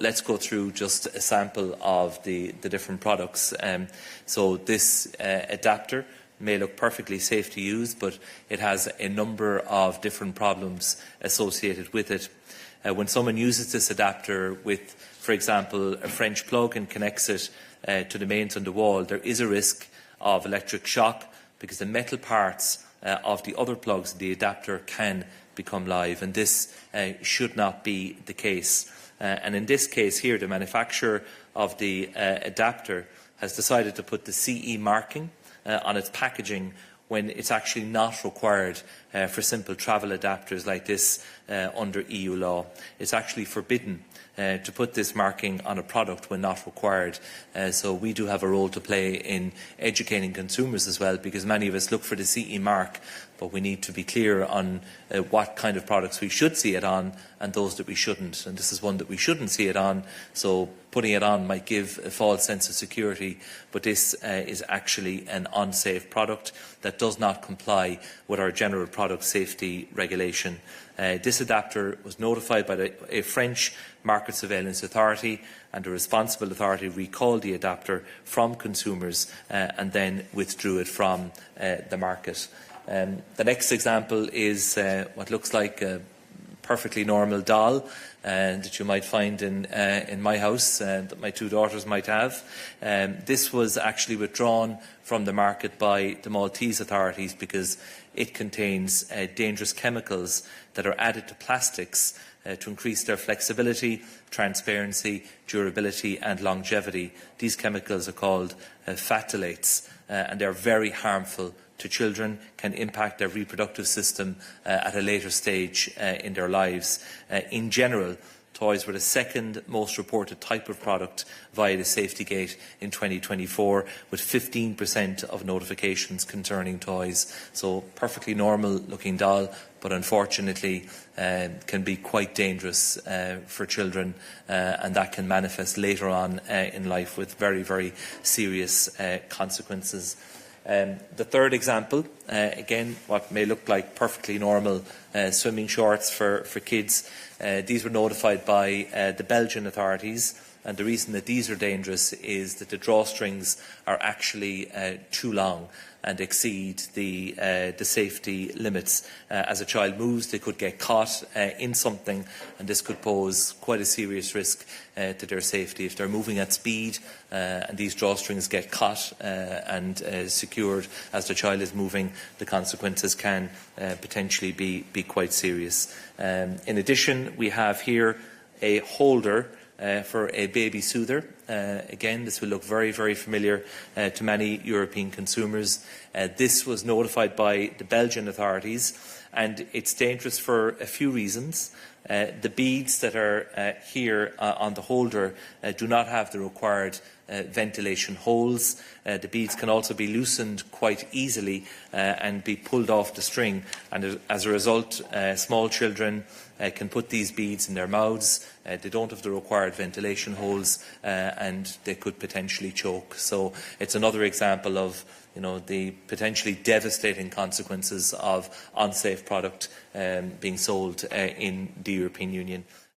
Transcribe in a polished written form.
Let's go through just a sample of the different products. So this adapter may look perfectly safe to use, but it has a number of different problems associated with it. When someone uses this adapter with, for example, a French plug and connects it to the mains on the wall, there is a risk of electric shock because the metal parts of the other plugs in the adapter can become live, and this should not be the case. And in this case here, the manufacturer of the adapter has decided to put the CE marking on its packaging when it's actually not required for simple travel adapters like this under EU law. It's actually forbidden to put this marking on a product when not required. So we do have a role to play in educating consumers as well, because many of us look for the CE mark, but we need to be clear on what kind of products we should see it on and those that we shouldn't. And this is one that we shouldn't see it on, so putting it on might give a false sense of security, but this is actually an unsafe product that does not comply with our general product safety regulation. This adapter was notified by a French market surveillance authority, and the responsible authority recalled the adapter from consumers and then withdrew it from the market. The next example is what looks like a perfectly normal doll that you might find in my house, that my two daughters might have. This was actually withdrawn from the market by the Maltese authorities because it contains dangerous chemicals that are added to plastics to increase their flexibility, transparency, durability and longevity. These chemicals are called phthalates, and they are very harmful to children, can impact their reproductive system at a later stage in their lives. In general, toys were the second most reported type of product via the Safety Gate in 2024, with 15% of notifications concerning toys. So perfectly normal looking doll, but unfortunately can be quite dangerous for children, and that can manifest later on in life with very, very serious consequences. The third example, again, what may look like perfectly normal swimming shorts for kids. These were notified by the Belgian authorities, and the reason that these are dangerous is that the drawstrings are actually too long and exceed the safety limits. As a child moves, they could get caught in something, and this could pose quite a serious risk to their safety. If they're moving at speed and these drawstrings get caught and secured as the child is moving, the consequences can potentially be quite serious. In addition, we have here a holder for a baby soother. Again, this will look very, very familiar to many European consumers. This was notified by the Belgian authorities, and it's dangerous for a few reasons. The beads that are here on the holder do not have the required ventilation holes. The beads can also be loosened quite easily and be pulled off the string, and as a result, small children can put these beads in their mouths. They don't have the required ventilation holes, and they could potentially choke. So it's another example of the potentially devastating consequences of unsafe product being sold in the European Union.